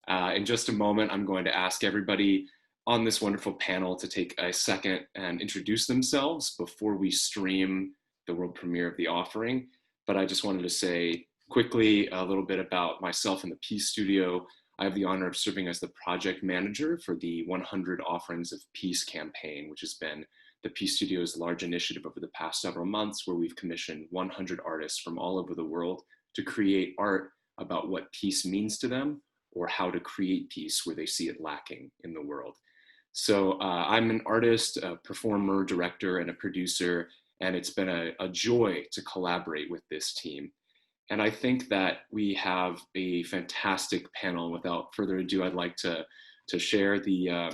In just a moment, I'm going to ask everybody on this wonderful panel to take a second and introduce themselves before we stream the world premiere of the offering. But I just wanted to say quickly a little bit about myself and the Peace Studio. I have the honor of serving as the project manager for the 100 Offerings of Peace campaign, which has been the Peace Studio's large initiative over the past several months, where we've commissioned 100 artists from all over the world to create art about what peace means to them or how to create peace where they see it lacking in the world. So I'm an artist, a performer, director, and a producer, and it's been a joy to collaborate with this team. And I think that we have a fantastic panel. Without further ado, I'd like to share the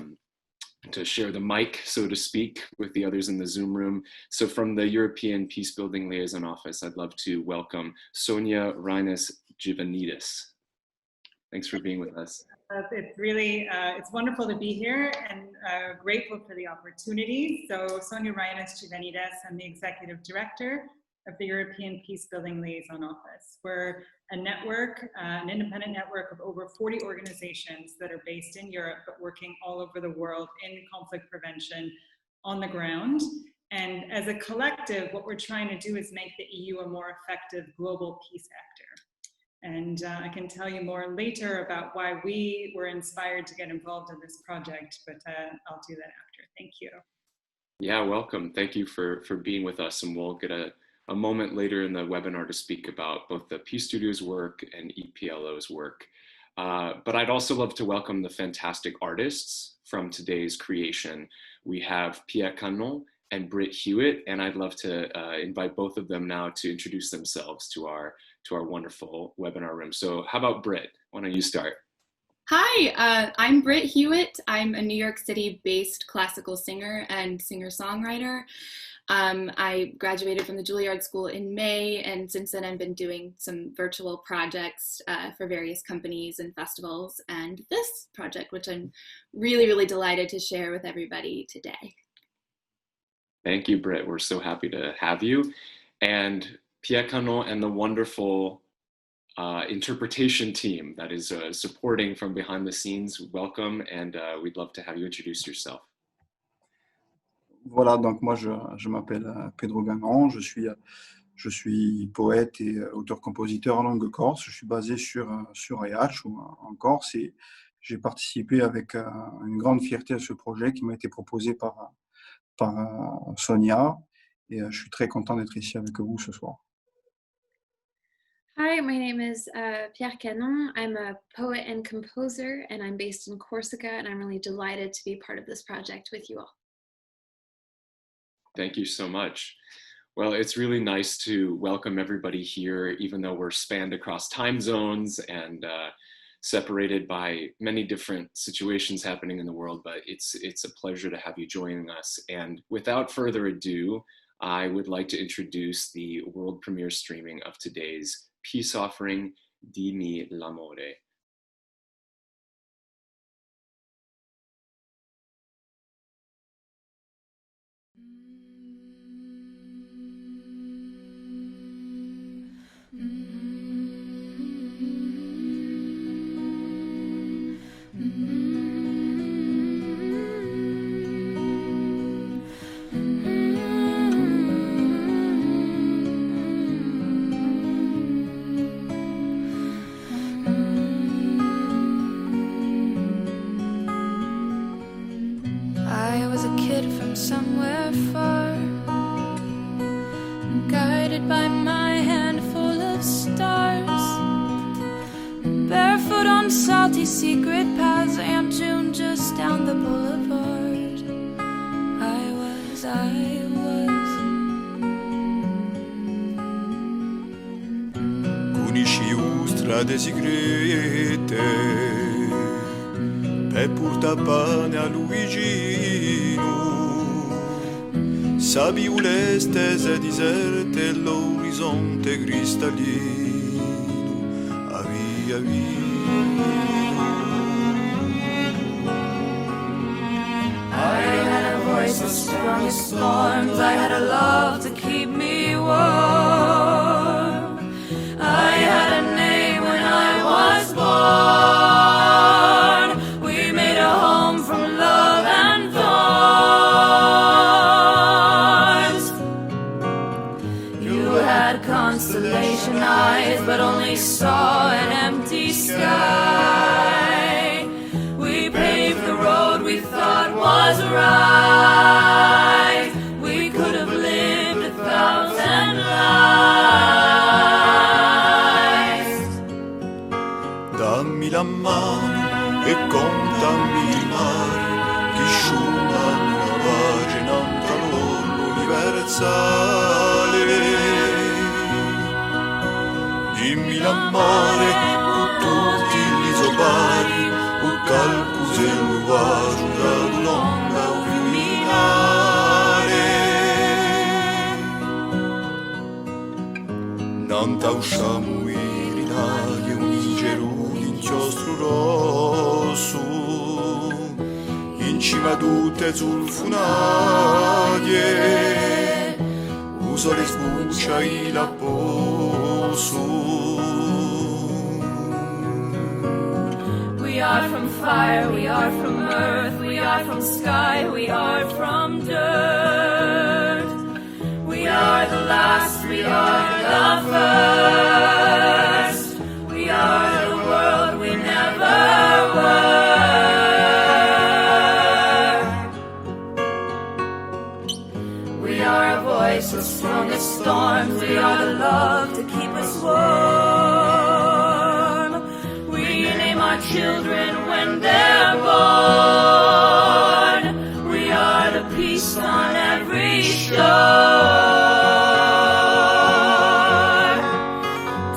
mic, so to speak, with the others in the Zoom room. So from the European Peacebuilding Liaison Office, I'd love to welcome Sonia Ryan. Thanks for being with us. It's really, it's wonderful to be here and grateful for the opportunity. So Sonia Ryan, I'm the Executive Director of the European Peacebuilding Liaison Office. We're a network, an independent network of over 40 organizations that are based in Europe, but working all over the world in conflict prevention on the ground. And as a collective, what we're trying to do is make the EU a more effective global peace actor. And I can tell you more later about why we were inspired to get involved in this project, but I'll do that after. Thank you. Yeah, welcome. Thank you for being with us. And we'll get a moment later in the webinar to speak about both the Peace Studio's work and EPLO's work. But I'd also love to welcome the fantastic artists from today's creation. We have Pierre Canon and Brit Hewitt, and I'd love to invite both of them now to introduce themselves to our wonderful webinar room. So how about Brit? Why don't you start? Hi, I'm Brit Hewitt. I'm a New York City-based classical singer and singer-songwriter. I graduated from the Juilliard School in May, and since then I've been doing some virtual projects for various companies and festivals, and this project, which I'm really, really delighted to share with everybody today. Thank you, Brit. We're so happy to have you. And Pierre Canon and the wonderful interpretation team that is supporting from behind the scenes. Welcome, and we'd love to have you introduce yourself. Voilà, donc moi je m'appelle Pedro Guingamp, je suis poète et auteur-compositeur en langue corse. Je suis basé sur Aiach en Corse, et j'ai participé avec une grande fierté à ce projet qui m'a été proposé par Sonia, et je suis très content d'être ici avec vous ce soir. Hi, my name is Pierre Canon. I'm a poet and composer, and I'm based in Corsica, and I'm really delighted to be part of this project with you all. Thank you so much. Well, it's really nice to welcome everybody here, even though we're spanned across time zones and separated by many different situations happening in the world, but it's a pleasure to have you joining us. And without further ado, I would like to introduce the world premiere streaming of today's peace offering, Dimmi l'amore. Somewhere far, guided by my handful of stars, barefoot on salty secret paths, Aunt June just down the boulevard. I was Conosci strade segrete per portare pane a Luigino. Sabiu le stese deserte e l'orizzonte cristallino, via I had a voice as strong as storms, I had a love to keep me warm, I had a name when I was born. mano e contami il mare che sciuma una pagina tra l'universale. Dimmi l'amore con tutti gli isobari o calcus e l'uvaggio da l'onda o criminale. Nanta usciamo irinaie un ingeru d'inchiostro rosso in cima a tutte zulfunaie uso le sbuccia il apposo. We are from fire, we are from earth, we are from sky, we are from dirt. We are the last, we are the first. We are the world we never were. We are a voice as strong as storms, we are the love to keep us warm. We name our children when they're born. We are the peace on every shore.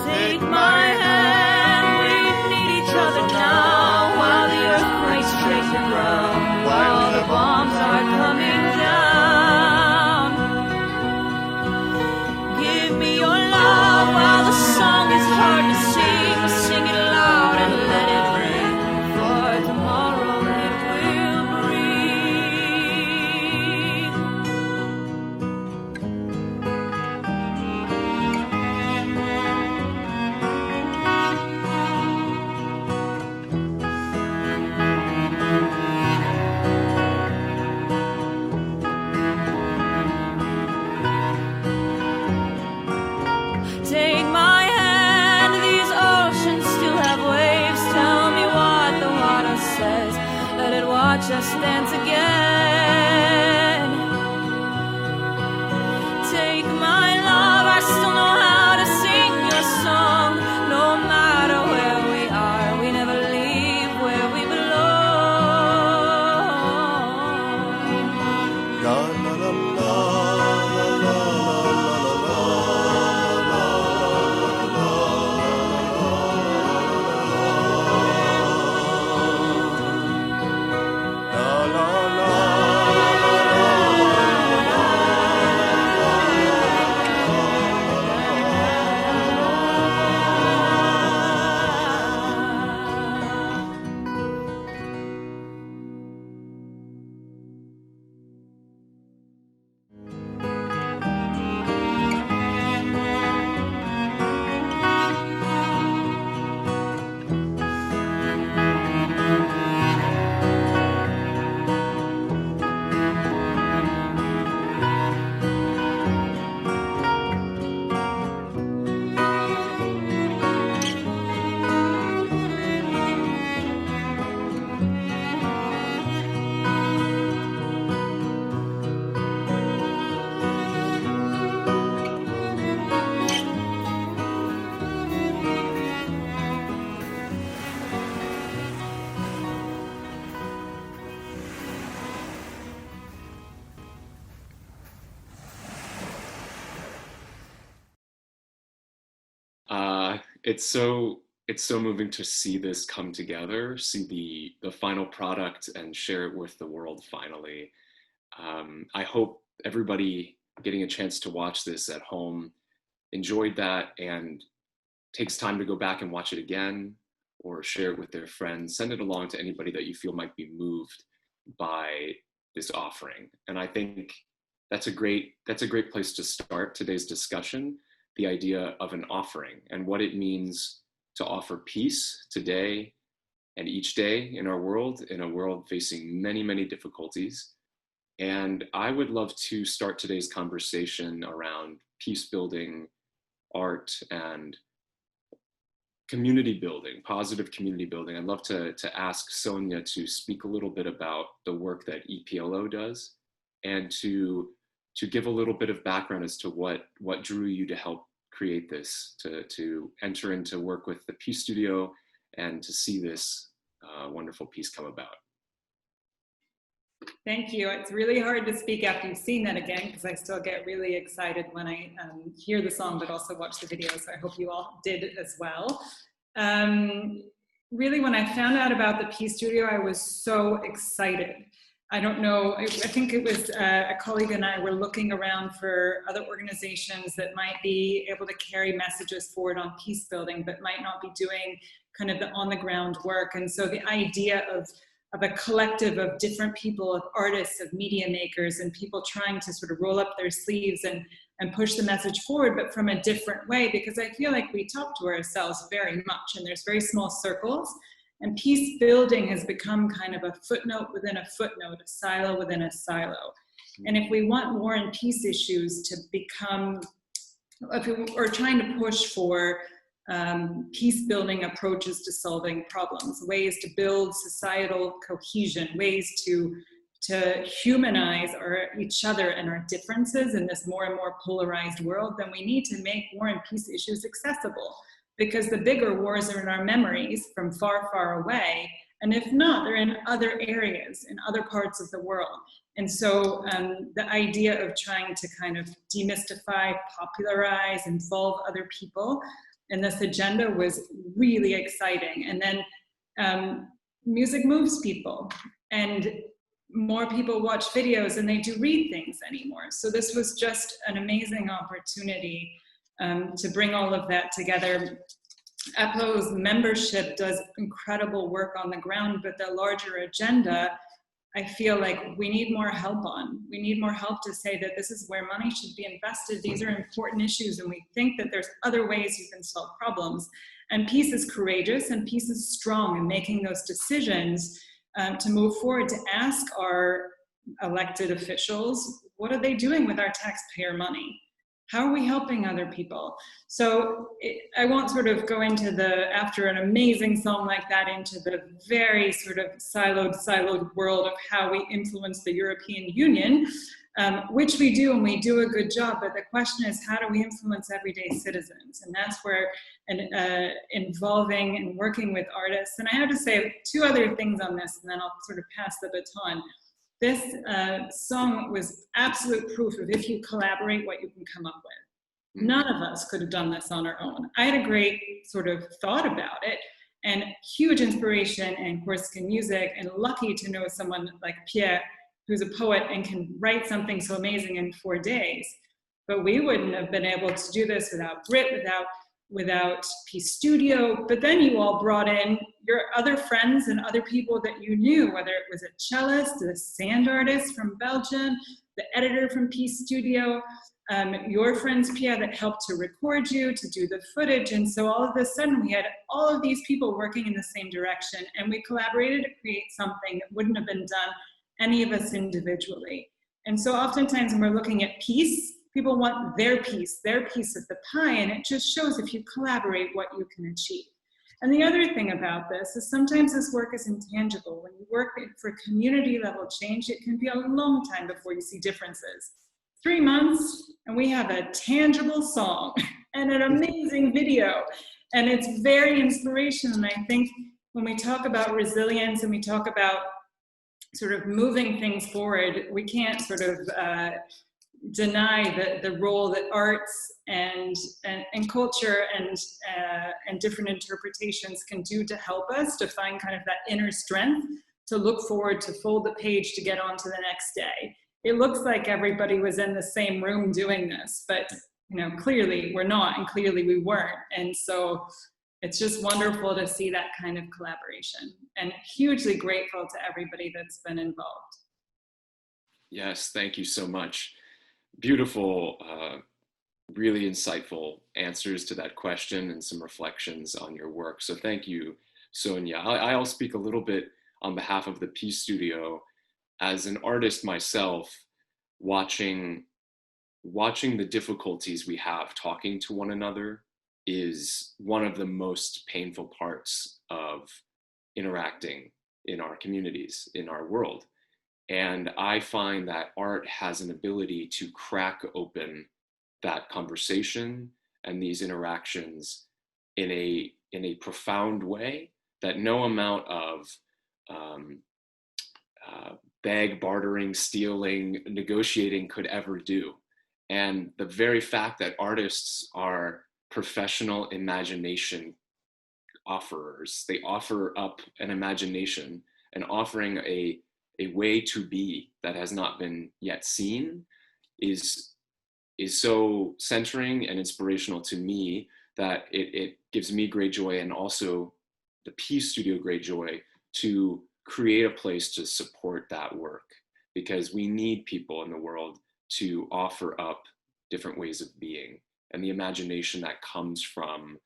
Take my hand, we need each other now, while the earthquakes shake the ground, while the bombs are coming down. Give me your love while the song is hard to sing. Sing it loud and let it ring, for tomorrow it will breathe. Take my hand, these oceans still have waves. Tell me what the water says. Let it watch us dance again. Take my love, I still know how to sing your song. No matter where we are, we never leave where we belong. La la la la la It's so moving to see this come together, see the final product and share it with the world finally. I hope everybody getting a chance to watch this at home enjoyed that and takes time to go back and watch it again or share it with their friends. Send it along to anybody that you feel might be moved by this offering. And I think that's a great place to start today's discussion, the idea of an offering and what it means to offer peace today and each day in our world, in a world facing many, many difficulties. And I would love to start today's conversation around peace building, art, and community building, positive community building. I'd love to ask Sonia to speak a little bit about the work that Eplo does and to give a little bit of background as to what drew you to help create this, to enter into work with the Peace Studio and to see this wonderful piece come about. Thank you. It's really hard to speak after you've seen that again, because I still get really excited when I hear the song, but also watch the video. So I hope you all did as well. Really, when I found out about the Peace Studio, I was so excited. I don't know, I think it was a colleague and I were looking around for other organizations that might be able to carry messages forward on peace building, but might not be doing kind of the on the ground work. And so the idea of a collective of different people, of artists, of media makers, and people trying to sort of roll up their sleeves and push the message forward, but from a different way, because I feel like we talk to ourselves very much, and there's very small circles, and peace building has become kind of a footnote within a footnote, a silo within a silo. And if we want war and peace issues to become, if we're trying to push for peace building approaches to solving problems, ways to build societal cohesion, ways to humanize each other and our differences in this more and more polarized world, then we need to make war and peace issues accessible, because the bigger wars are in our memories from far, far away. And if not, they're in other areas, in other parts of the world. And so the idea of trying to kind of demystify, popularize, involve other people in this agenda was really exciting. And then music moves people, and more people watch videos than they do read things anymore. So this was just an amazing opportunity to bring all of that together. Eplo's membership does incredible work on the ground, but the larger agenda, I feel like we need more help on. We need more help to say that this is where money should be invested. These are important issues, and we think that there's other ways you can solve problems. And peace is courageous, and peace is strong in making those decisions to move forward, to ask our elected officials, what are they doing with our taxpayer money? How are we helping other people? So I won't sort of go into after an amazing song like that, into the very sort of siloed world of how we influence the European Union, which we do, and we do a good job. But the question is, how do we influence everyday citizens? And that's where involving and working with artists. And I have to say 2 other things on this, and then I'll sort of pass the baton. This song was absolute proof of, if you collaborate, what you can come up with. None of us could have done this on our own. I had a great sort of thought about it, and huge inspiration in Corsican music, and lucky to know someone like Pierre, who's a poet and can write something so amazing in 4 days. But we wouldn't have been able to do this without Brit, without Peace Studio. But then you all brought in your other friends and other people that you knew, whether it was a cellist, the sand artist from Belgium, the editor from Peace Studio, your friends, Pierre, that helped to record you, to do the footage. And so all of a sudden we had all of these people working in the same direction, and we collaborated to create something that wouldn't have been done, any of us individually. And so oftentimes when we're looking at peace, people want their piece of the pie, and it just shows, if you collaborate, what you can achieve. And the other thing about this is sometimes this work is intangible. When you work for community level change, it can be a long time before you see differences. 3 months, and we have a tangible song and an amazing video. And it's very inspirational. And I think when we talk about resilience and we talk about sort of moving things forward, we can't sort of deny the role that arts and culture and different interpretations can do to help us to find kind of that inner strength to look forward, to fold the page, to get on to the next day. It looks like everybody was in the same room doing this, but clearly we're not, and clearly we weren't. And so it's just wonderful to see that kind of collaboration, and hugely grateful to everybody that's been involved. Yes, thank you so much. Beautiful, really insightful answers to that question, and some reflections on your work. So thank you, Sonia. I'll speak a little bit on behalf of the Peace Studio. As an artist myself, watching the difficulties we have talking to one another is one of the most painful parts of interacting in our communities, in our world. And I find that art has an ability to crack open that conversation and these interactions in a profound way, that no amount of bag bartering, stealing, negotiating could ever do. And the very fact that artists are professional imagination offerers, they offer up an imagination and offering a way to be that has not been yet seen is so centering and inspirational to me that it gives me great joy, and also the Peace Studio great joy, to create a place to support that work, because we need people in the world to offer up different ways of being, and the imagination that comes from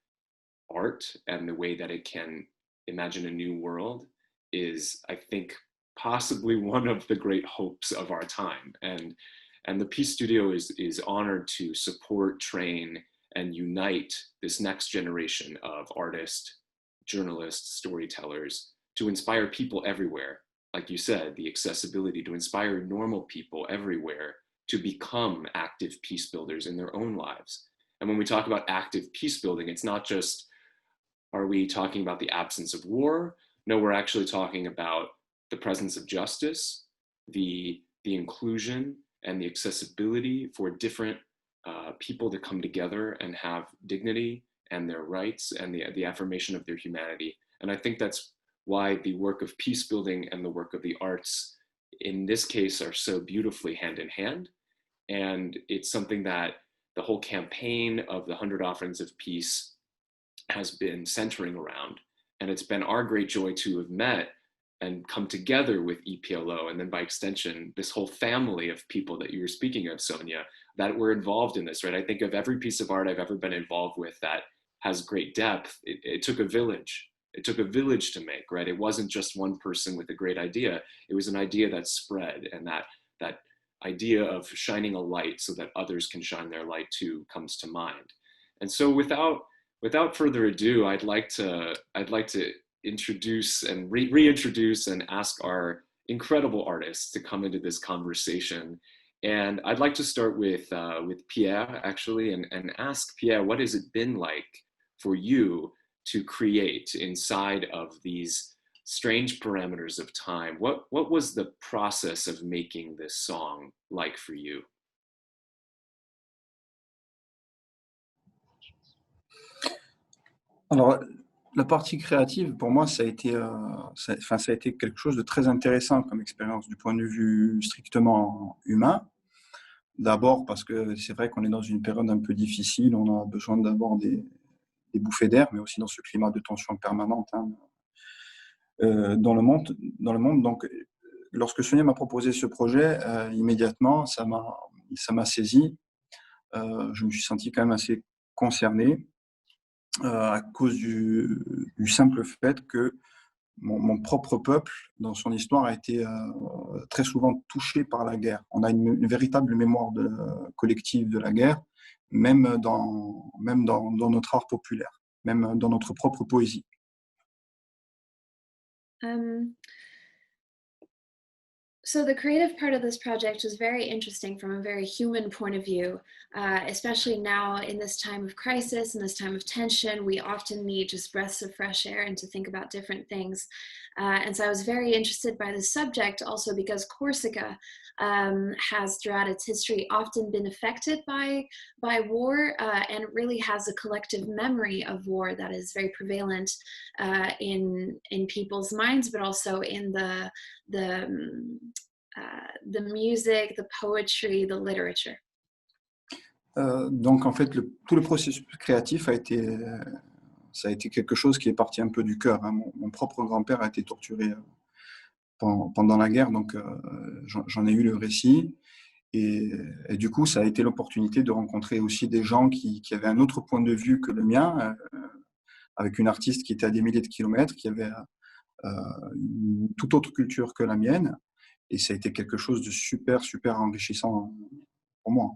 art and the way that it can imagine a new world is, I think, possibly one of the great hopes of our time. And the Peace Studio is honored to support, train, and unite this next generation of artists, journalists, storytellers, to inspire people everywhere. Like you said, the accessibility to inspire normal people everywhere to become active peace builders in their own lives. And when we talk about active peace building, it's not just, are we talking about the absence of war? No, we're actually talking about the presence of justice, the inclusion and the accessibility for different people to come together and have dignity and their rights and the affirmation of their humanity. And I think that's why the work of peace building and the work of the arts in this case are so beautifully hand in hand. And it's something that the whole campaign of the 100 Offerings of Peace has been centering around. And it's been our great joy to have met and come together with EPLO, and then by extension, this whole family of people that you were speaking of, Sonia, that were involved in this, right? I think of every piece of art I've ever been involved with that has great depth. It took a village. It took a village to make, right? It wasn't just one person with a great idea. It was an idea that spread, and that idea of shining a light so that others can shine their light too comes to mind. And so without further ado, I'd like to introduce and reintroduce and ask our incredible artists to come into this conversation. And I'd like to start with Pierre, actually, and ask Pierre, what has it been like for you to create inside of these strange parameters of time? What was the process of making this song like for you? Alors, la partie créative, pour moi, ça a été quelque chose de très intéressant comme expérience du point de vue strictement humain. D'abord parce que c'est vrai qu'on est dans une période un peu difficile, on a besoin d'avoir des bouffées d'air, mais aussi dans ce climat de tension permanente dans le monde. Donc, lorsque Sonia m'a proposé ce projet, immédiatement, ça m'a saisi. Je me suis senti quand même assez concerné. À cause du simple fait que mon propre peuple, dans son histoire, a été très souvent touché par la guerre. On a une véritable mémoire collective de la guerre, même dans notre art populaire, même dans notre propre poésie. So the creative part of this project was very interesting from a very human point of view, especially now in this time of crisis and this time of tension. We often need just breaths of fresh air and to think about different things. And so I was very interested by the subject also because Corsica has throughout its history often been affected by war and really has a collective memory of war that is very prevalent in people's minds, but also in the music, the poetry, the literature. Donc en fait, tout le processus créatif ça a été quelque chose qui est parti un peu du cœur. Hein. Mon propre grand-père a été torturé pendant la guerre, donc j'en ai eu le récit. Et du coup, ça a été l'opportunité de rencontrer aussi des gens qui avaient un autre point de vue que le mien, avec une artiste qui était à des milliers de kilomètres, qui avait une toute autre culture que la mienne. Et ça a été quelque chose de super, super enrichissant pour moi.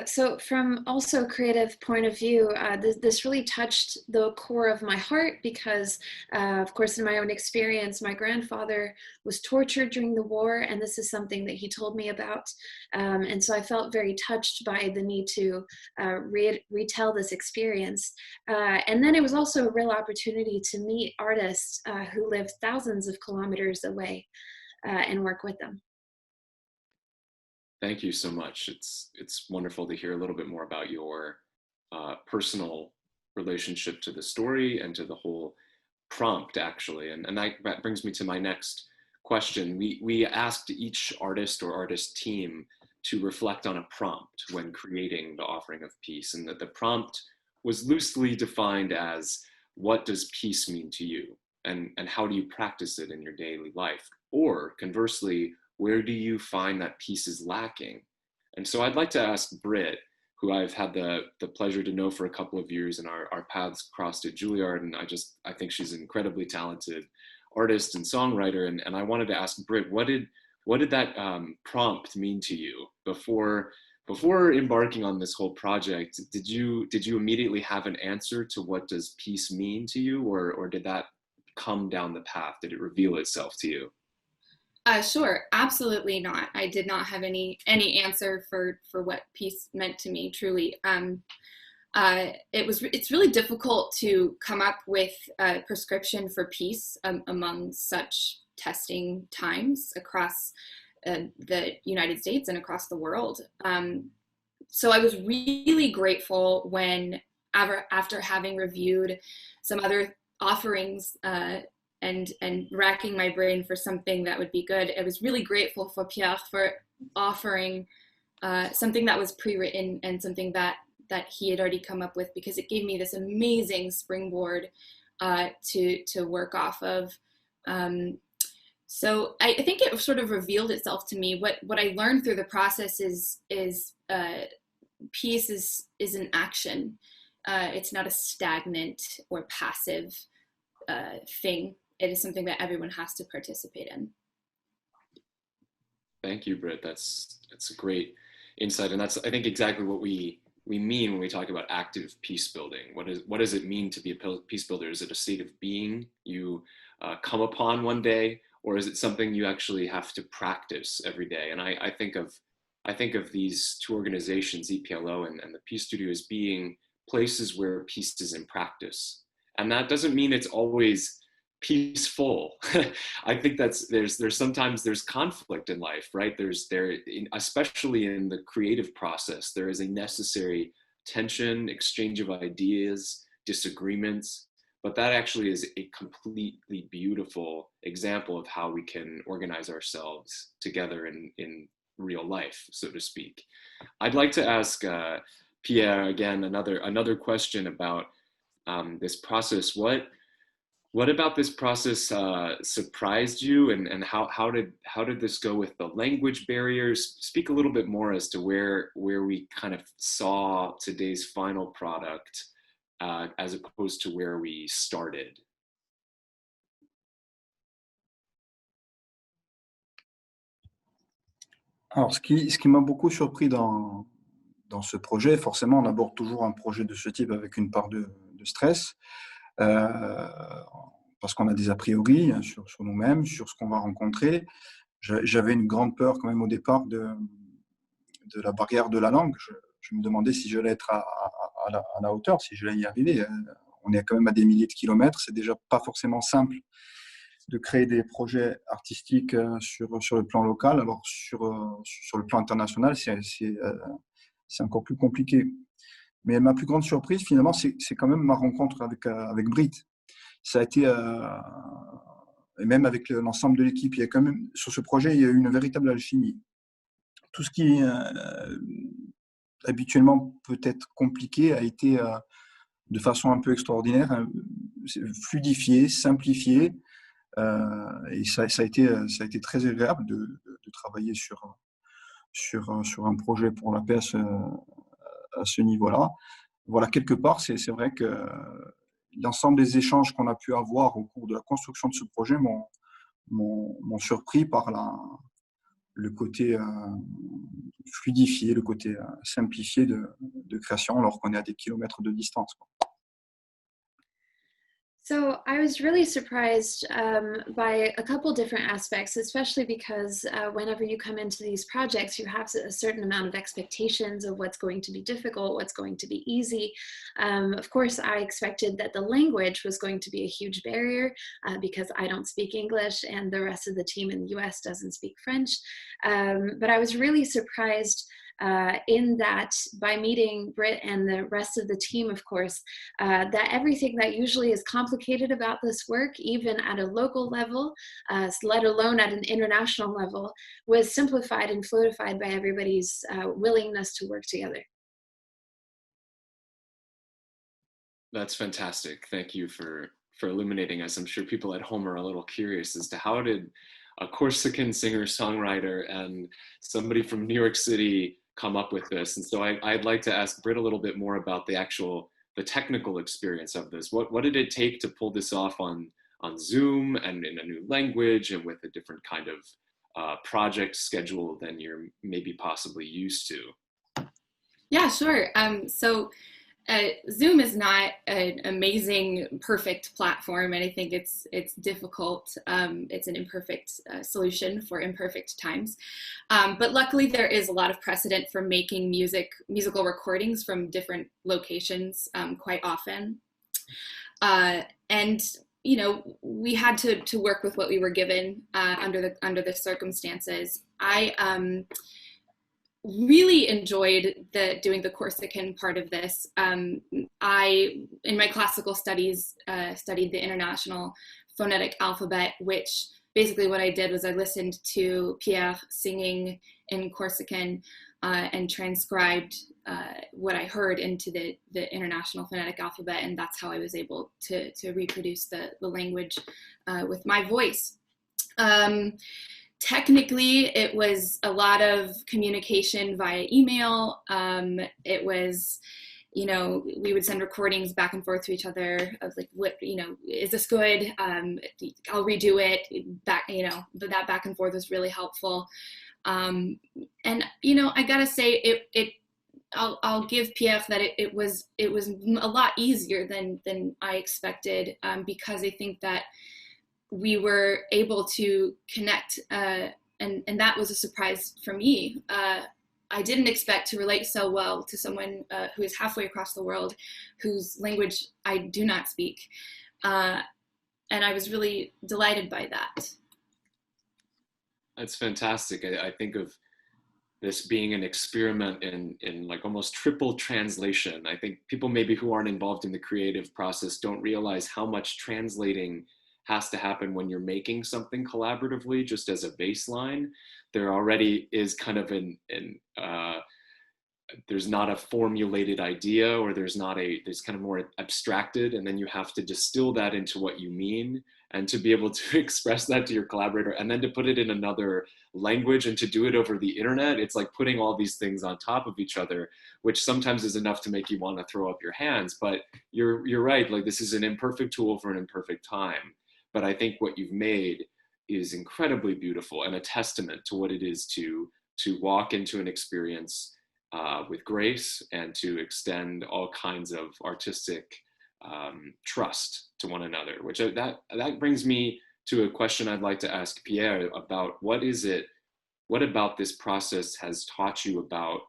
So from also creative point of view, this really touched the core of my heart because, of course, in my own experience, my grandfather was tortured during the war, and this is something that he told me about. And so I felt very touched by the need to retell this experience. And then it was also a real opportunity to meet artists who live thousands of kilometers away and work with them. Thank you so much. It's wonderful to hear a little bit more about your personal relationship to the story and to the whole prompt, actually. And that brings me to my next question. We asked each artist or artist team to reflect on a prompt when creating the offering of peace, and that the prompt was loosely defined as, what does peace mean to you? And how do you practice it in your daily life? Or conversely, where do you find that peace is lacking? And so I'd like to ask Brit, who I've had the pleasure to know for a couple of years, and our paths crossed at Juilliard, and I think she's an incredibly talented artist and songwriter, and I wanted to ask Brit, what did that prompt mean to you before embarking on this whole project? Did you immediately have an answer to what does peace mean to you, or did that come down the path? Did it reveal itself to you? Sure, absolutely not. I did not have any answer for what peace meant to me, truly. It's really difficult to come up with a prescription for peace among such testing times across the United States and across the world. So I was really grateful when, after having reviewed some other offerings and racking my brain for something that would be good, I was really grateful for Pierre for offering something that was pre-written and something that he had already come up with, because it gave me this amazing springboard to work off of. So I think it sort of revealed itself to me. What I learned through the process is peace is an action. It's not a stagnant or passive thing. It is something that everyone has to participate in. Thank you, Britt. That's a great insight, and that's, I think, exactly what we mean when we talk about active peace building. What does it mean to be a peace builder? Is it a state of being you come upon one day, or is it something you actually have to practice every day? And I think of these two organizations, Eplo and the Peace Studio, as being places where peace is in practice, and that doesn't mean it's always peaceful. I think there's sometimes conflict in life, right? Especially in the creative process, there is a necessary tension, exchange of ideas, disagreements, but that actually is a completely beautiful example of how we can organize ourselves together in real life, so to speak. I'd like to ask Pierre again another question about this process. What about this process surprised you, and how did this go with the language barriers? Speak a little bit more as to where we kind of saw today's final product as opposed to where we started. Alors, ce qui m'a beaucoup surpris dans ce projet, forcément, on aborde toujours un projet de ce type avec une part de stress. Parce qu'on a des a priori sur nous-mêmes, sur ce qu'on va rencontrer. J'avais une grande peur quand même au départ de la barrière de la langue. Je me demandais si j'allais être à la hauteur, si j'allais y arriver. On est quand même à des milliers de kilomètres. C'est déjà pas forcément simple de créer des projets artistiques sur le plan local. Alors sur le plan international, c'est encore plus compliqué. Mais ma plus grande surprise, finalement, c'est quand même ma rencontre avec Brit. Ça a été, et même avec l'ensemble de l'équipe, il y a quand même, sur ce projet, il y a eu une véritable alchimie. Tout ce qui habituellement peut être compliqué a été de façon un peu extraordinaire, fluidifié, simplifié, et ça a été très agréable de travailler sur un projet pour la paix à ce niveau-là. Voilà, quelque part, c'est vrai que l'ensemble des échanges qu'on a pu avoir au cours de la construction de ce projet m'ont surpris par le côté fluidifié, le côté simplifié de création, alors qu'on est à des kilomètres de distance, quoi. So I was really surprised by a couple different aspects, especially because whenever you come into these projects, you have a certain amount of expectations of what's going to be difficult, what's going to be easy. Of course, I expected that the language was going to be a huge barrier because I don't speak English and the rest of the team in the US doesn't speak French. But I was really surprised in that by meeting Brit and the rest of the team, of course, that everything that usually is complicated about this work, even at a local level, let alone at an international level, was simplified and fluidified by everybody's willingness to work together. That's fantastic. Thank you for illuminating us. I'm sure people at home are a little curious as to how did a Corsican singer-songwriter and somebody from New York City come up with this. And so I'd like to ask Brit a little bit more about the technical experience of this. What did it take to pull this off on Zoom and in a new language and with a different kind of project schedule than you're maybe possibly used to? Yeah, sure. Zoom is not an amazing, perfect platform, and I think it's difficult. It's an imperfect solution for imperfect times. But luckily, there is a lot of precedent for making musical recordings from different locations quite often. And you know, we had to work with what we were given under the circumstances. I really enjoyed doing the Corsican part of this. I, in my classical studies, studied the International Phonetic Alphabet, which basically what I did was I listened to Pierre singing in Corsican and transcribed what I heard into the International Phonetic Alphabet, and that's how I was able to reproduce the language with my voice. Technically, it was a lot of communication via email. It was, you know, we would send recordings back and forth to each other of like, what, you know, is this good? I'll redo it. That back and forth was really helpful. And, you know, I gotta say, I'll give Pierre that it was a lot easier than I expected, because I think that we were able to connect, and that was a surprise for me. I didn't expect to relate so well to someone who is halfway across the world, whose language I do not speak. And I was really delighted by that. That's fantastic. I think of this being an experiment in like almost triple translation. I think people maybe who aren't involved in the creative process don't realize how much translating has to happen when you're making something collaboratively. Just as a baseline, there already is kind of there's not a formulated idea, or there's kind of more abstracted, and then you have to distill that into what you mean, and to be able to express that to your collaborator, and then to put it in another language, and to do it over the internet. It's like putting all these things on top of each other, which sometimes is enough to make you want to throw up your hands. But you're right, like this is an imperfect tool for an imperfect time. But I think what you've made is incredibly beautiful and a testament to what it is to walk into an experience with grace, and to extend all kinds of artistic trust to one another. Which that brings me to a question I'd like to ask Pierre about what about this process has taught you about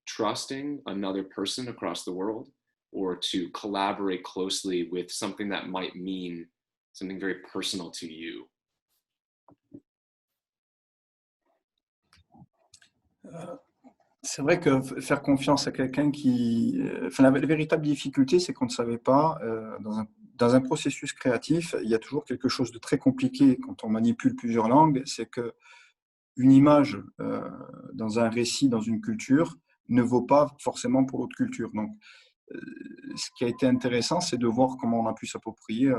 trusting another person across the world, or to collaborate closely with something that might mean something very personal to you? C'est vrai que faire confiance à quelqu'un qui... Enfin, la véritable difficulté, c'est qu'on ne savait pas, dans un processus créatif, il y a toujours quelque chose de très compliqué quand on manipule plusieurs langues, c'est qu'une image dans un récit, dans une culture, ne vaut pas forcément pour l'autre culture. Donc, ce qui a été intéressant, c'est de voir comment on a pu s'approprier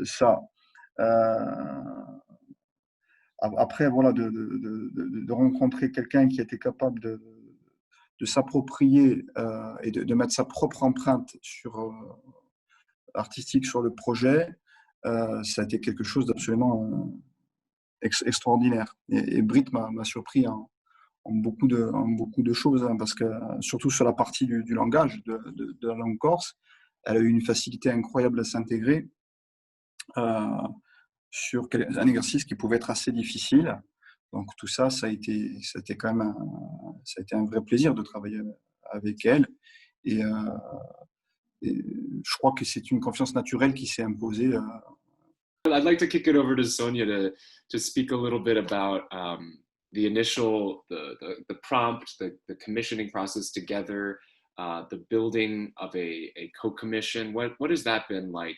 ça. Après, voilà, de rencontrer quelqu'un qui était capable de s'approprier et de mettre sa propre empreinte artistique sur le projet, ça a été quelque chose d'absolument extraordinaire. Et Brit m'a surpris en beaucoup de choses, hein, parce que surtout sur la partie du langage, de la langue corse, elle a eu une facilité incroyable à s'intégrer sur un exercice qui pouvait être assez difficile. Donc tout ça, ça a été quand même ça a été un vrai plaisir de travailler avec elle. Et je crois que c'est une confiance naturelle qui s'est imposée. I'd like to kick it over to Sonia to speak a little bit about the initial, the prompt, the commissioning process together, the building of a co-commission. What has that been like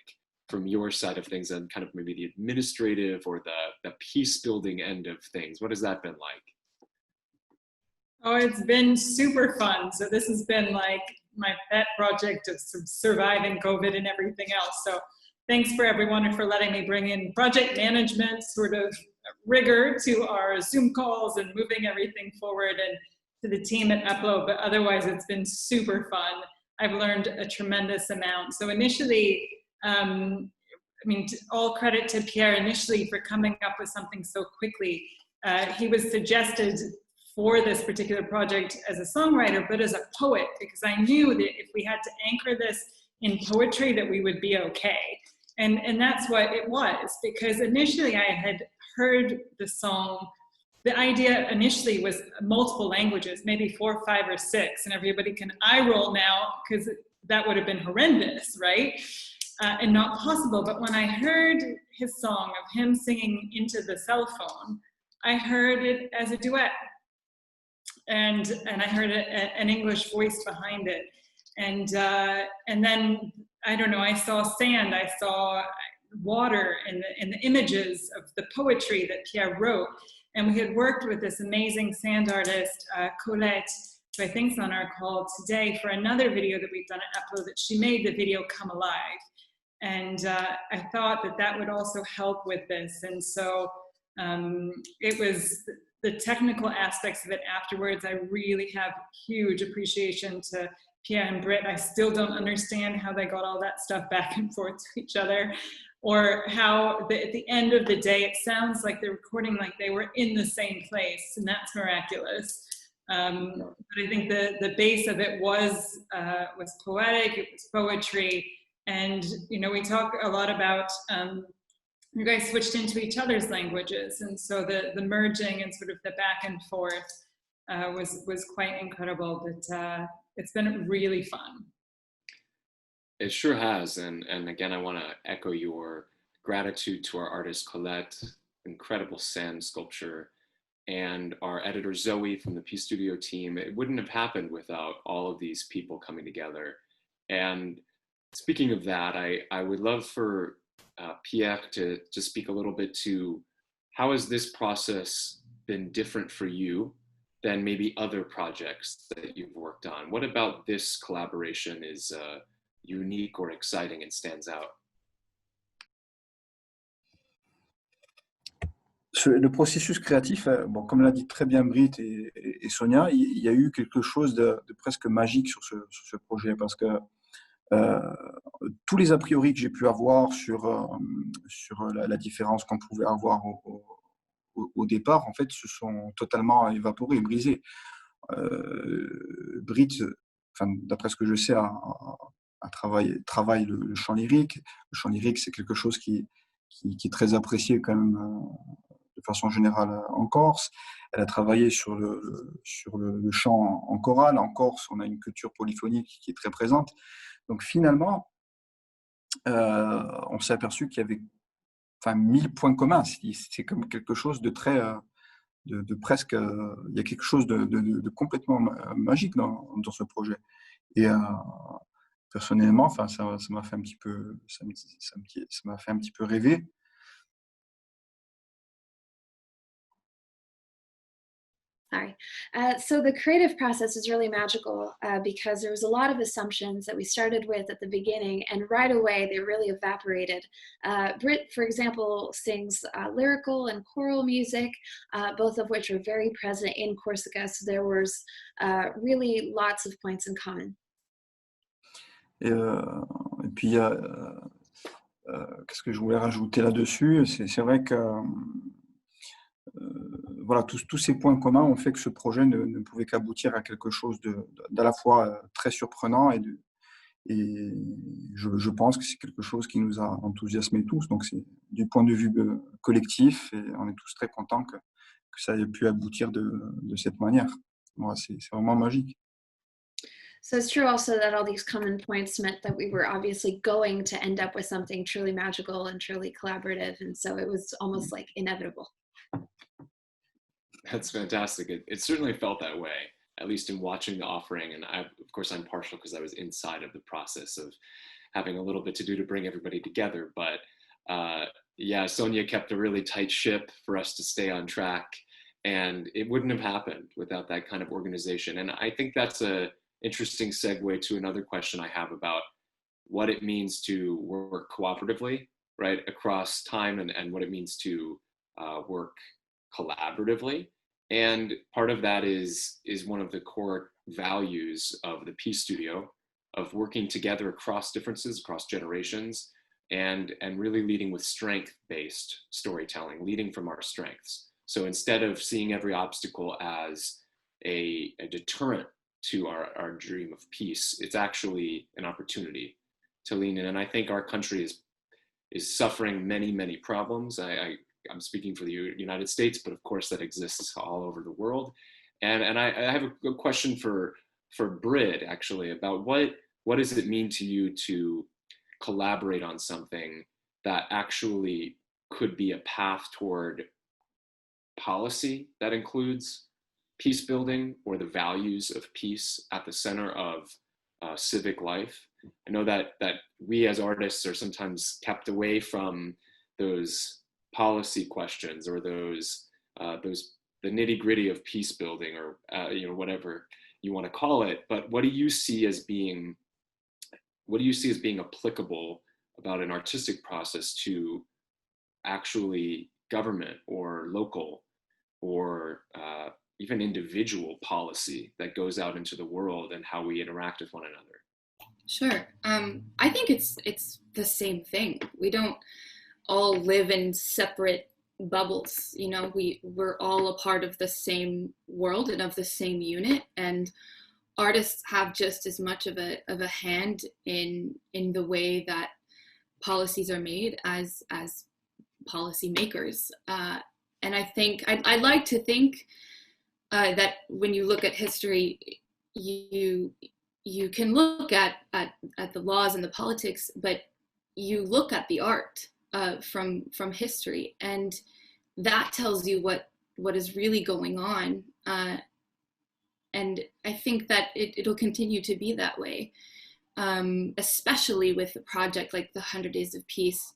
from your side of things, and kind of maybe the administrative or the peace building end of things? What has that been like? Oh, it's been super fun. So this has been like my pet project of surviving COVID and everything else. So thanks for everyone for letting me bring in project management sort of rigor to our Zoom calls and moving everything forward, and to the team at Eplo. But otherwise, it's been super fun. I've learned a tremendous amount. So initially, all credit to Pierre initially for coming up with something so quickly. He was suggested for this particular project as a songwriter, but as a poet, because I knew that if we had to anchor this in poetry, that we would be okay. And that's what it was, because initially I had heard the song. The idea initially was multiple languages, maybe 4, 5, or 6, and everybody can eye roll now because that would have been horrendous, right? And not possible. But when I heard his song of him singing into the cell phone, I heard it as a duet. And I heard an English voice behind it. And then, I don't know, I saw sand, I saw water in the images of the poetry that Pierre wrote. And we had worked with this amazing sand artist, Colette, who I think is on our call today, for another video that we've done at Eplo, that she made the video come alive. And I thought that would also help with this. And so it was the technical aspects of it afterwards. I really have huge appreciation to Pierre and Brit. I still don't understand how they got all that stuff back and forth to each other, or how at the end of the day, it sounds like they're recording like they were in the same place, and that's miraculous. But I think the base of it was poetic, it was poetry, and we talk a lot about you guys switched into each other's languages, and so the merging and sort of the back and forth was quite incredible. But it's been really fun. It sure has, and again, I want to echo your gratitude to our artist Colette, incredible sand sculpture, and our editor Zoe from the Peace Studio team. It wouldn't have happened without all of these people coming together. And speaking of that, I would love for Pierre to speak a little bit to how has this process been different for you than maybe other projects that you've worked on? What about this collaboration is unique or exciting and stands out? Le processus créatif, bon, comme l'a dit très bien Brit et Sonia, il y a eu quelque chose de presque magique sur ce projet, parce que tous les a priori que j'ai pu avoir sur la différence qu'on pouvait avoir au départ, en fait, se sont totalement évaporés, brisés. Brit, d'après ce que je sais, travaille le chant lyrique. Le chant lyrique, c'est quelque chose qui est très apprécié quand même de façon générale en Corse. Elle a travaillé sur le chant en chorale. En Corse, on a une culture polyphonique qui est très présente. Donc finalement, on s'est aperçu qu'il y avait 1000 points communs. C'est comme quelque chose de très, de presque, il y a quelque chose de complètement magique dans ce projet. Et personnellement, ça m'a fait un petit peu, ça m'a fait un petit peu rêver. Sorry. So the creative process is really magical because there was a lot of assumptions that we started with at the beginning, and right away they really evaporated. Brit, for example, sings lyrical and choral music, both of which are very present in Corsica, so there was really lots of points in common. Et puis, qu'est-ce que je voulais rajouter là-dessus? C'est vrai que voilà, tous ces points communs ont fait que ce projet ne pouvait qu'aboutir à quelque chose d'à la fois très surprenant et je pense que c'est quelque chose qui nous a enthousiasmés tous. Donc, c'est du point de vue collectif, et on est tous très contents que ça ait pu aboutir de cette manière. Voilà, c'est vraiment magique. So it's true also that all these common points meant that we were obviously going to end up with something truly magical and truly collaborative. And so it was almost like inevitable. That's fantastic. It certainly felt that way, at least in watching the offering. And of course, I'm partial because I was inside of the process of having a little bit to do to bring everybody together. But yeah, Sonia kept a really tight ship for us to stay on track. And it wouldn't have happened without that kind of organization. And I think that's a interesting segue to another question I have about what it means to work cooperatively, right, across time, and what it means to work collaboratively. And part of that is one of the core values of the Peace Studio, of working together across differences, across generations, and really leading with strength-based storytelling, leading from our strengths. So instead of seeing every obstacle as a deterrent to our dream of peace, it's actually an opportunity to lean in. And I think our country is suffering many problems. I'm speaking for the United States, but of course that exists all over the world. And I have a question for Brit, actually, about what does it mean to you to collaborate on something that actually could be a path toward policy that includes peace building or the values of peace at the center of civic life? I know that we as artists are sometimes kept away from those policy questions or those the nitty-gritty of peace building, or whatever you want to call it. But what do you see as being applicable about an artistic process to actually government or local or even individual policy that goes out into the world and how we interact with one another? Sure. I think it's the same thing. We don't all live in separate bubbles. We're all a part of the same world and of the same unit, and artists have just as much of a hand in the way that policies are made as policy makers. And I think I'd like to think that when you look at history, you can look at the laws and the politics, but you look at the art from history, and that tells you what is really going on. And I think that it'll continue to be that way, especially with a project like the 100 Days of Peace.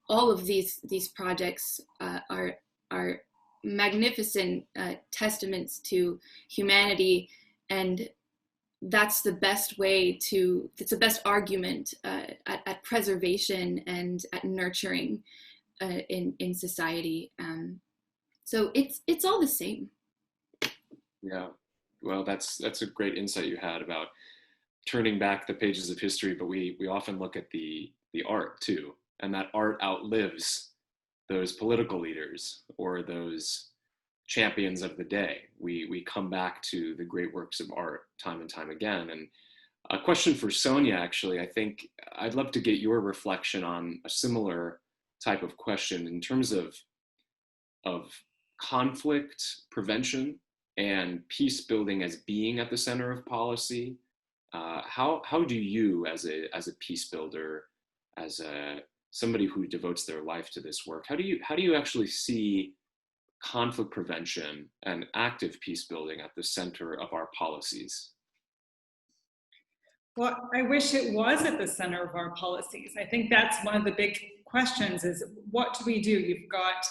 All of these projects are magnificent testaments to humanity, and that's the best way it's the best argument at preservation and at nurturing in society. So it's all the same. Yeah, well, that's a great insight you had about turning back the pages of history, but we often look at the art too, and that art outlives those political leaders or those champions of the day. We come back to the great works of art time and time again. And a question for Sonia, actually, I think I'd love to get your reflection on a similar type of question in terms of conflict prevention and peace building as being at the center of policy. How do you, as a peace builder, as somebody who devotes their life to this work, how do you actually see conflict prevention and active peace building at the center of our policies? Well, I wish it was at the center of our policies. I think that's one of the big questions, is what do we do? You've got,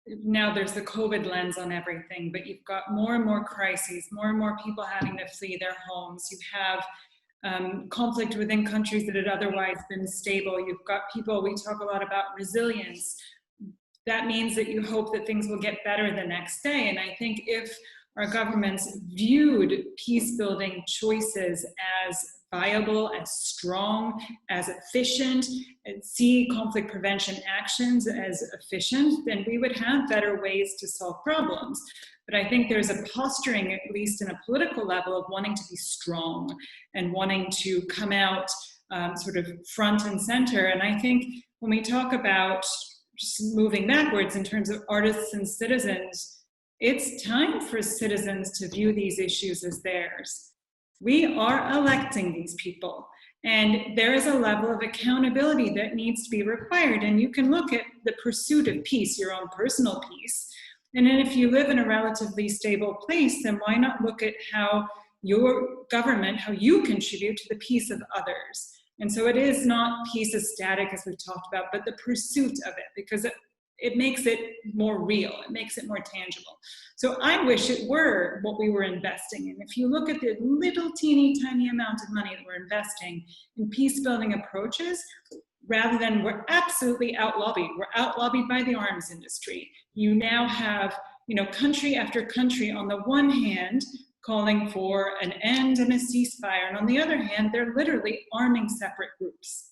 now there's the COVID lens on everything, but you've got more and more crises, more and more people having to flee their homes. You have conflict within countries that had otherwise been stable. You've got people, we talk a lot about resilience. That means that you hope that things will get better the next day. And I think if our governments viewed peace building choices as viable, as strong, as efficient, and see conflict prevention actions as efficient, then we would have better ways to solve problems. But I think there's a posturing, at least in a political level, of wanting to be strong and wanting to come out sort of front and center. And I think when we talk about just moving backwards in terms of artists and citizens, it's time for citizens to view these issues as theirs. We are electing these people, and there is a level of accountability that needs to be required. And you can look at the pursuit of peace, your own personal peace. And then if you live in a relatively stable place, then why not look at how your government, how you contribute to the peace of others? And so it is not peace as static as we've talked about, but the pursuit of it, because it makes it more real, it makes it more tangible. So I wish it were what we were investing in. If you look at the little teeny tiny amount of money that we're investing in peace building approaches, rather than we're absolutely out-lobbied, we're out-lobbied by the arms industry. You now have, country after country on the one hand calling for an end and a ceasefire, and on the other hand, they're literally arming separate groups.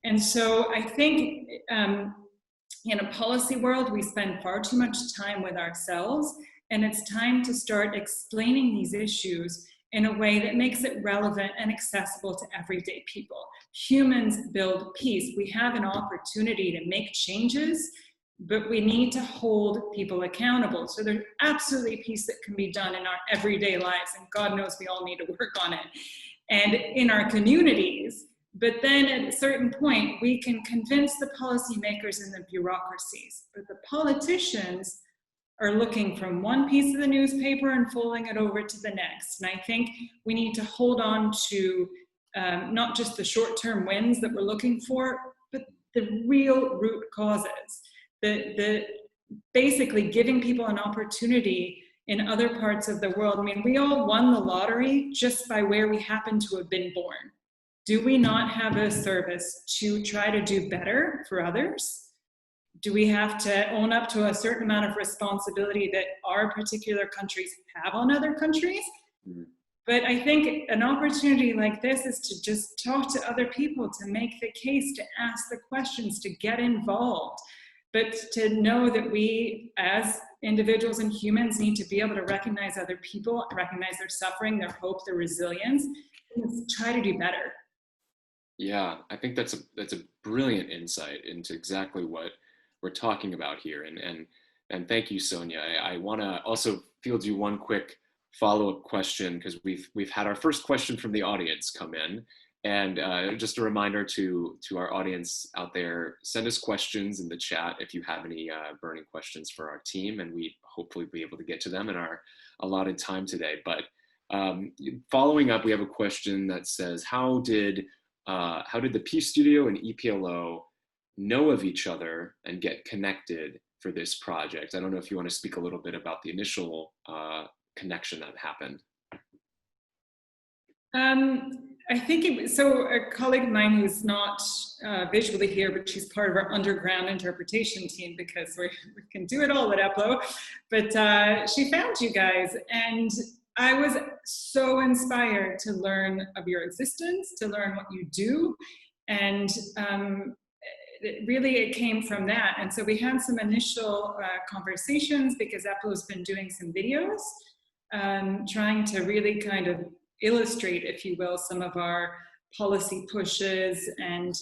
And so I think in a policy world, we spend far too much time with ourselves, and it's time to start explaining these issues in a way that makes it relevant and accessible to everyday people. Humans build peace. We have an opportunity to make changes, but we need to hold people accountable. So there's absolutely peace that can be done in our everyday lives, and God knows we all need to work on it, and in our communities. But then at a certain point, we can convince the policymakers and the bureaucracies. But the politicians are looking from one piece of the newspaper and folding it over to the next. And I think we need to hold on to not just the short-term wins that we're looking for, but the real root causes. The basically giving people an opportunity in other parts of the world. I mean, we all won the lottery just by where we happen to have been born. Do we not have a service to try to do better for others? Do we have to own up to a certain amount of responsibility that our particular countries have on other countries? But I think an opportunity like this is to just talk to other people, to make the case, to ask the questions, to get involved. But to know that we, as individuals and humans, need to be able to recognize other people, recognize their suffering, their hope, their resilience, and try to do better. Yeah, I think that's a brilliant insight into exactly what we're talking about here. And thank you, Sonia. I want to also field you one quick follow-up question, because we've had our first question from the audience come in. And just a reminder to our audience out there, send us questions in the chat if you have any burning questions for our team, and we hopefully be able to get to them in our allotted time today. But following up, we have a question that says, how did the Peace Studio and Eplo know of each other and get connected for this project? I don't know if you want to speak a little bit about the initial connection that happened. I think it was, so a colleague of mine who's not visually here, but she's part of our underground interpretation team, because we can do it all at Eplo, but she found you guys, and I was so inspired to learn of your existence, to learn what you do, and it came from that. And so we had some initial conversations, because Eplo's been doing some videos, trying to really kind of illustrate, if you will, some of our policy pushes. And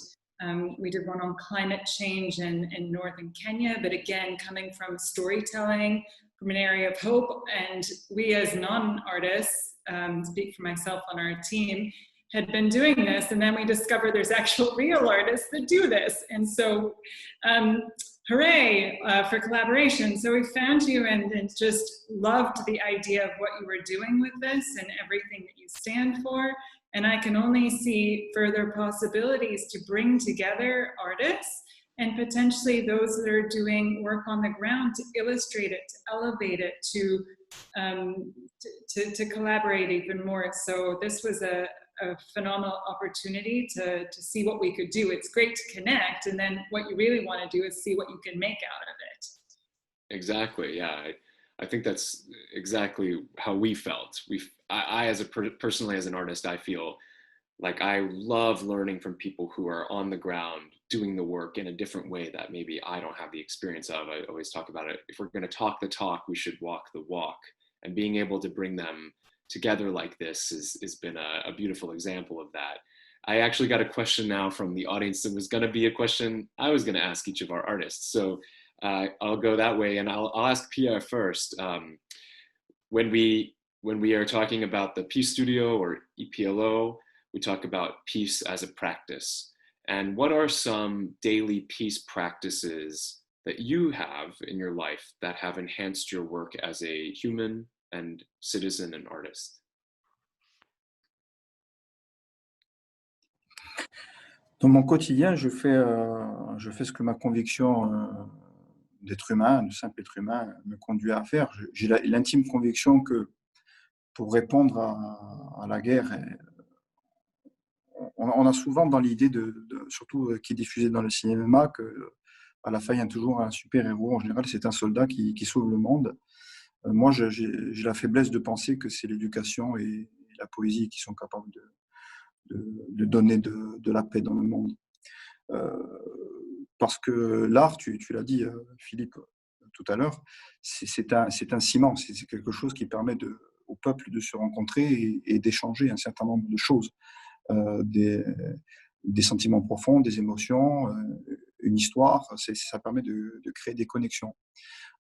we did one on climate change in northern Kenya, but again, coming from storytelling, from an area of hope. And we as non-artists, speak for myself on our team, had been doing this, and then we discovered there's actual real artists that do this. And so hooray for collaboration. So we found you and just loved the idea of what you were doing with this and everything that you stand for. And I can only see further possibilities to bring together artists and potentially those that are doing work on the ground to illustrate it, to elevate it, to collaborate even more. So this was a phenomenal opportunity to see what we could do. It's great to connect, and then what you really want to do is see what you can make out of it. Exactly, yeah. I think that's exactly how we felt. I as personally as an artist, I feel Like, I love learning from people who are on the ground doing the work in a different way that maybe I don't have the experience of. I always talk about it. If we're going to talk the talk, we should walk the walk. And being able to bring them together like this has been a beautiful example of that. I actually got a question now from the audience that was going to be a question I was going to ask each of our artists. So I'll go that way, and I'll ask Pierre first. When we are talking about the Peace Studio or Eplo, we talk about peace as a practice. And what are some daily peace practices that you have in your life that have enhanced your work as a human and citizen and artist? Dans mon quotidien, je fais ce que ma conviction d'être humain, de simple être humain, me conduit à faire. J'ai l'intime conviction que pour répondre à la guerre, on a souvent dans l'idée, surtout qui est diffusée dans le cinéma, qu'à la fin, il y a toujours un super-héros. En général, c'est un soldat qui sauve le monde. Moi, j'ai la faiblesse de penser que c'est l'éducation et la poésie qui sont capables de donner de la paix dans le monde. Parce que l'art, tu l'as dit, Philippe, tout à l'heure, c'est un ciment, c'est quelque chose qui permet au peuple de se rencontrer et d'échanger un certain nombre de choses, des sentiments profonds, des émotions, une histoire, ça permet de créer des connexions.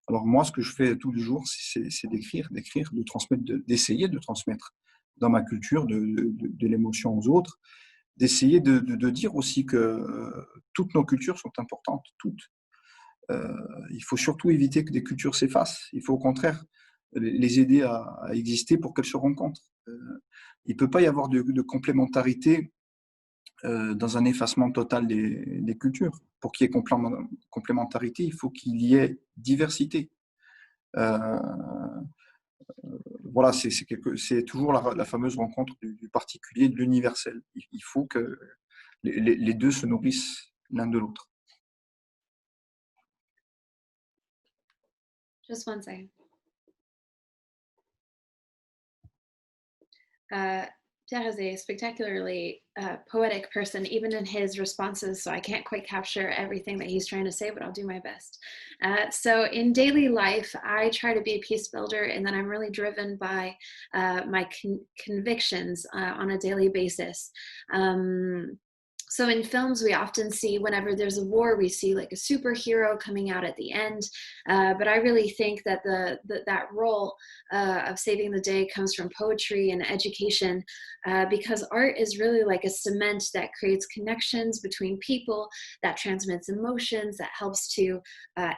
Alors moi, ce que je fais tous les jours, c'est d'écrire, de transmettre, d'essayer de transmettre dans ma culture de l'émotion aux autres, d'essayer de dire aussi que toutes nos cultures sont importantes, toutes. Il faut surtout éviter que des cultures s'effacent. Il faut au contraire les aider à exister pour qu'elles se rencontrent. Il ne peut pas y avoir de complémentarité dans un effacement total des cultures. Pour qu'il y ait complémentarité, il faut qu'il y ait diversité. Voilà, c'est toujours la fameuse rencontre du particulier et de l'universel. Il faut que les deux se nourrissent l'un de l'autre. Just one second. Pierre is a spectacularly poetic person, even in his responses, so I can't quite capture everything that he's trying to say, but I'll do my best. So in daily life, I try to be a peace builder, and then I'm really driven by my convictions on a daily basis. So in films, we often see whenever there's a war, we see like a superhero coming out at the end. But I really think that that role of saving the day comes from poetry and education, because art is really like a cement that creates connections between people, that transmits emotions, that helps to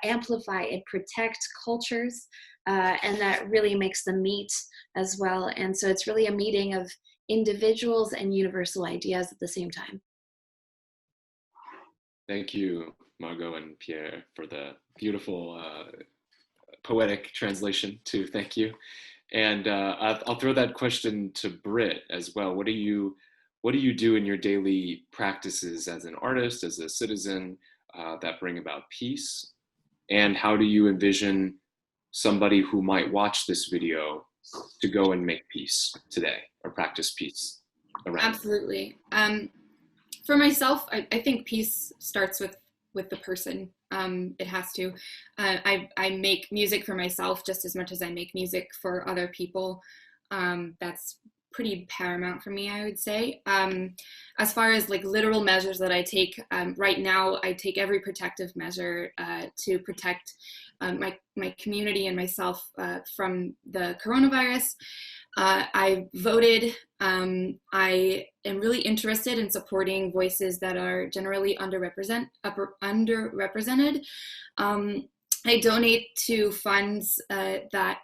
amplify and protect cultures, and that really makes them meet as well. And so it's really a meeting of individuals and universal ideas at the same time. Thank you, Margot and Pierre, for the beautiful poetic translation too. Thank you. And I'll throw that question to Brit as well. What do you do in your daily practices as an artist, as a citizen, that bring about peace? And how do you envision somebody who might watch this video to go and make peace today or practice peace around? Absolutely. For myself, I think peace starts with the person. It has to. I make music for myself just as much as I make music for other people. That's pretty paramount for me, I would say. As far as like literal measures that I take, right now I take every protective measure to protect my community and myself from the coronavirus. I voted. I am really interested in supporting voices that are generally underrepresented. I donate to funds that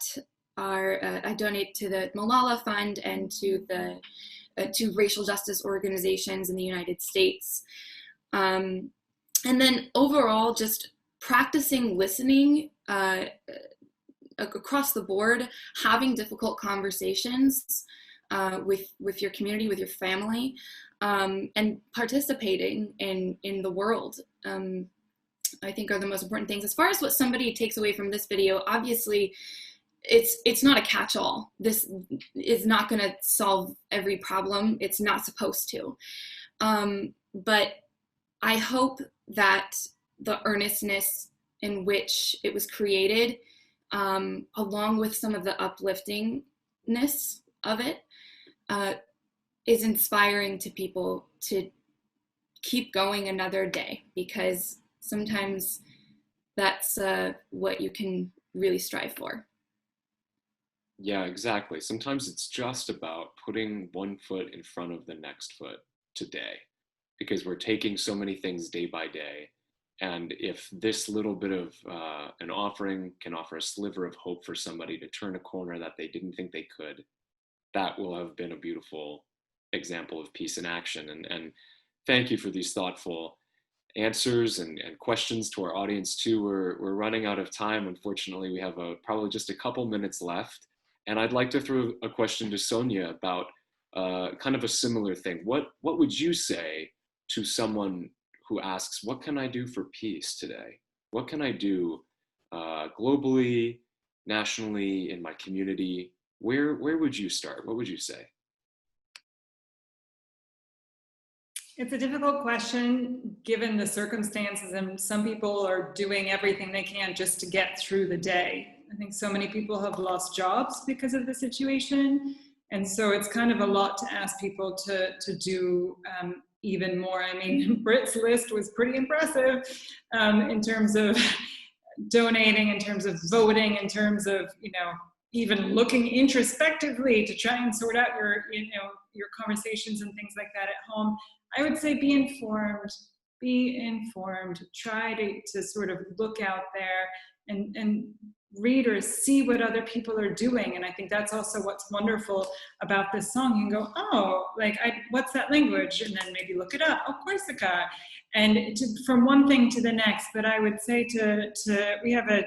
are, I donate to the Malala Fund and to to racial justice organizations in the United States. And then overall, just practicing listening across the board, having difficult conversations with your community, with your family, and participating in the world, I think are the most important things. As far as what somebody takes away from this video, obviously, it's not a catch-all. This is not going to solve every problem. It's not supposed to. But I hope that the earnestness in which it was created, along with some of the upliftingness of it, is inspiring to people to keep going another day, because sometimes that's what you can really strive for. Yeah, exactly. Sometimes it's just about putting one foot in front of the next foot today, because we're taking so many things day by day. And if this little bit of an offering can offer a sliver of hope for somebody to turn a corner that they didn't think they could, that will have been a beautiful example of peace in action. And thank you for these thoughtful answers and questions to our audience too. We're running out of time. Unfortunately, we have probably just a couple minutes left. And I'd like to throw a question to Sonia about kind of a similar thing. What would you say to someone who asks, what can I do for peace today? What can I do globally, nationally, in my community? Where would you start? What would you say? It's a difficult question given the circumstances, and some people are doing everything they can just to get through the day. I think so many people have lost jobs because of the situation, and so it's kind of a lot to ask people to do even more. I mean, Brit's list was pretty impressive in terms of donating, in terms of voting, in terms of, even looking introspectively to try and sort out your conversations and things like that at home. I would say be informed, try to sort of look out there and read or see what other people are doing. And I think that's also what's wonderful about this song. You can go, oh, what's that language? And then maybe look it up. Oh, Corsica. And from one thing to the next. But I would say we have a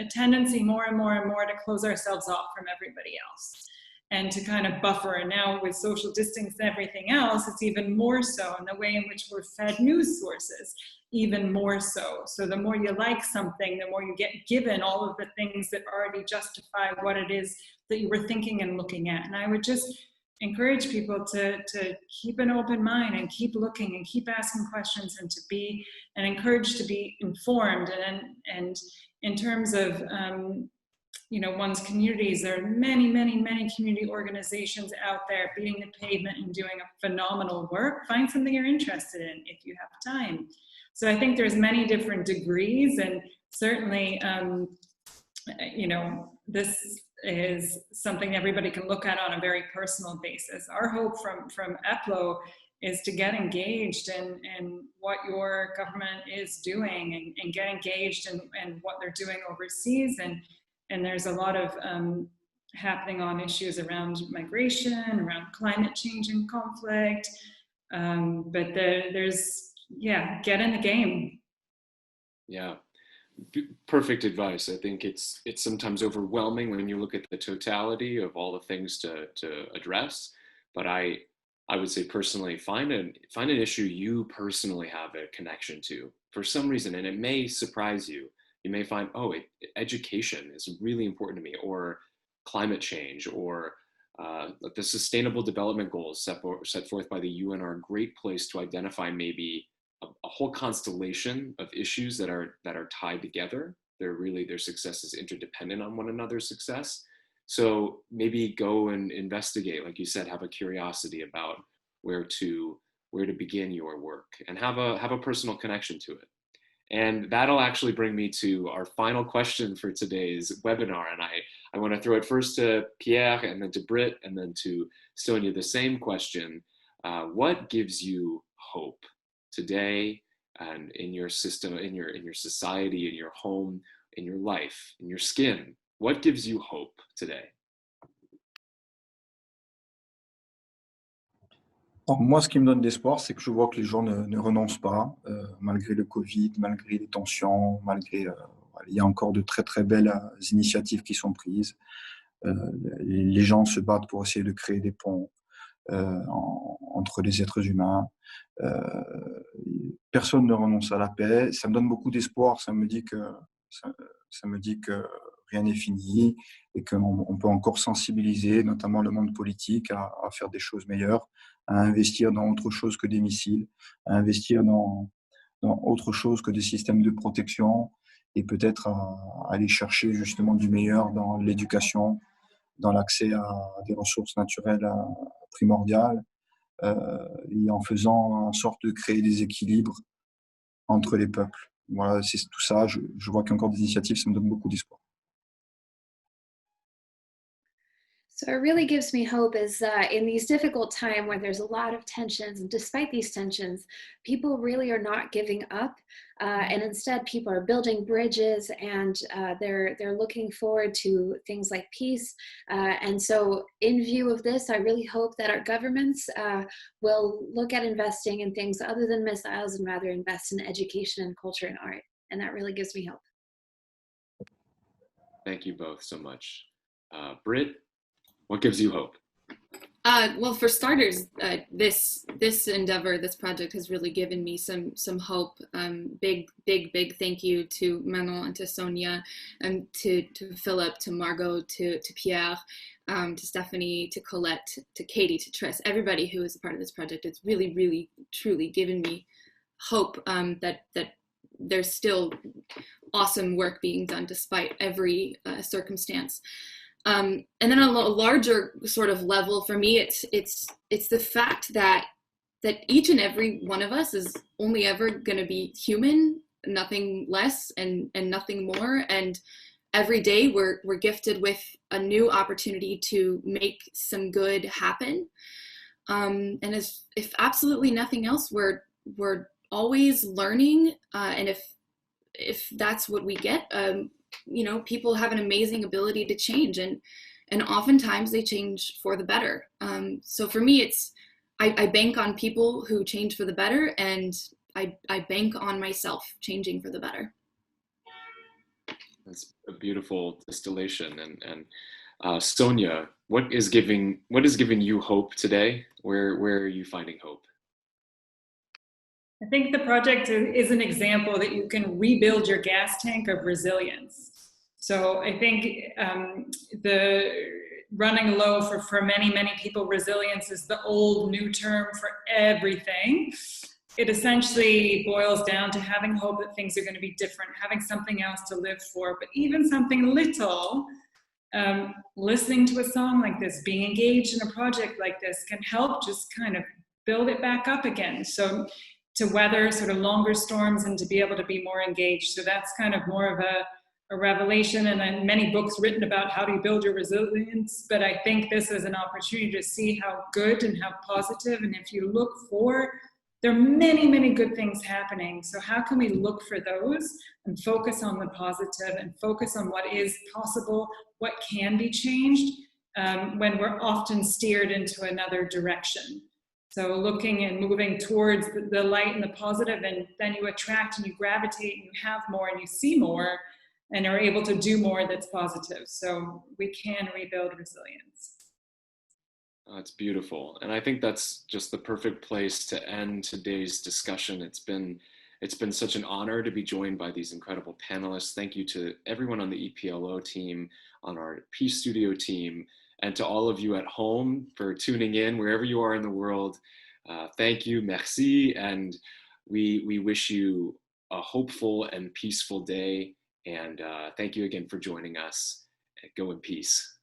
tendency more and more and more to close ourselves off from everybody else and to kind of buffer. And now with social distance and everything else, it's even more so, in the way in which we're fed news sources, even more so. So the more you like something, the more you get given all of the things that already justify what it is that you were thinking and looking at. And I would just encourage people to keep an open mind and keep looking and keep asking questions, and encourage to be informed. And in terms of one's communities, there are many, many, many community organizations out there beating the pavement and doing a phenomenal work. Find something you're interested in if you have time. So I think there's many different degrees, and certainly, this is something everybody can look at on a very personal basis. Our hope from Eplo is to get engaged in what your government is doing, and get engaged in what they're doing overseas. And there's a lot of happening on issues around migration, around climate change and conflict. But get in the game. Yeah. Perfect advice. I think it's sometimes overwhelming when you look at the totality of all the things to address. But I would say personally, find an issue you personally have a connection to for some reason, and it may surprise you. You may find, education is really important to me, or climate change, or the Sustainable Development Goals set forth by the UN are a great place to identify maybe a whole constellation of issues that are tied together. Their success is interdependent on one another's success. So maybe go and investigate, like you said, have a curiosity about where to begin your work, and have a personal connection to it. And that'll actually bring me to our final question for today's webinar. And I want to throw it first to Pierre, and then to Brit, and then to Sonia, the same question. What gives you hope today, and in your system, in your society, in your home, in your life, in your skin? What gives you hope today? Alors, moi, ce qui me donne d'espoir, c'est que je vois que les gens ne renoncent pas, malgré le Covid, malgré les tensions, il y a encore de très très belles initiatives qui sont prises. Les gens se battent pour essayer de créer des ponts entre les êtres humains. Personne ne renonce à la paix. Ça me donne beaucoup d'espoir. Ça me dit que rien n'est fini et qu'on peut encore sensibiliser, notamment le monde politique, à faire des choses meilleures, à investir dans autre chose que des missiles, à investir dans autre chose que des systèmes de protection et peut-être à aller chercher justement du meilleur dans l'éducation, dans l'accès à des ressources naturelles primordiales et en faisant en sorte de créer des équilibres entre les peuples. Voilà, c'est tout ça. Je vois qu'il y a encore des initiatives, ça me donne beaucoup d'espoir. So it really gives me hope is in these difficult times where there's a lot of tensions, and despite these tensions, people really are not giving up, and instead people are building bridges, and they're looking forward to things like peace. And so, in view of this, I really hope that our governments will look at investing in things other than missiles and rather invest in education and culture and art. And that really gives me hope. Thank you both so much. Brit, what gives you hope? Well, for starters, this endeavor, this project has really given me some hope. Big thank you to Manon and to Sonia, and to Philip, to Margot, to Pierre, to Stephanie, to Colette, to Katie, to Triss, everybody who is a part of this project. It's really, truly given me hope that there's still awesome work being done despite every circumstance. And then on a larger sort of level, for me, it's the fact that each and every one of us is only ever going to be human, nothing less and nothing more. And every day we're gifted with a new opportunity to make some good happen. And if absolutely nothing else, we're always learning. And if that's what we get, people have an amazing ability to change, and oftentimes they change for the better. So for me, I bank on people who change for the better, and I bank on myself changing for the better. That's a beautiful distillation. And Sonia, what is giving you hope today? Where are you finding hope? I think the project is an example that you can rebuild your gas tank of resilience. So I think the running low for many people, resilience is the old new term for everything. It essentially boils down to having hope that things are going to be different, having something else to live for, but even something little, listening to a song like this, being engaged in a project like this can help just kind of build it back up again. So to weather sort of longer storms and to be able to be more engaged. So that's kind of more of a revelation, and then many books written about how do you build your resilience. But I think this is an opportunity to see how good and how positive, and if you look for, there are many good things happening. So how can we look for those and focus on the positive and focus on what is possible, what can be changed, when we're often steered into another direction. So looking and moving towards the light and the positive, and then you attract and you gravitate and you have more and you see more and are able to do more that's positive. So we can rebuild resilience. It's beautiful. And I think that's just the perfect place to end today's discussion. It's been such an honor to be joined by these incredible panelists. Thank you to everyone on the EPLO team, on our Peace Studio team, and to all of you at home for tuning in wherever you are in the world. Thank you, merci, and we wish you a hopeful and peaceful day. And thank you again for joining us. Go in peace.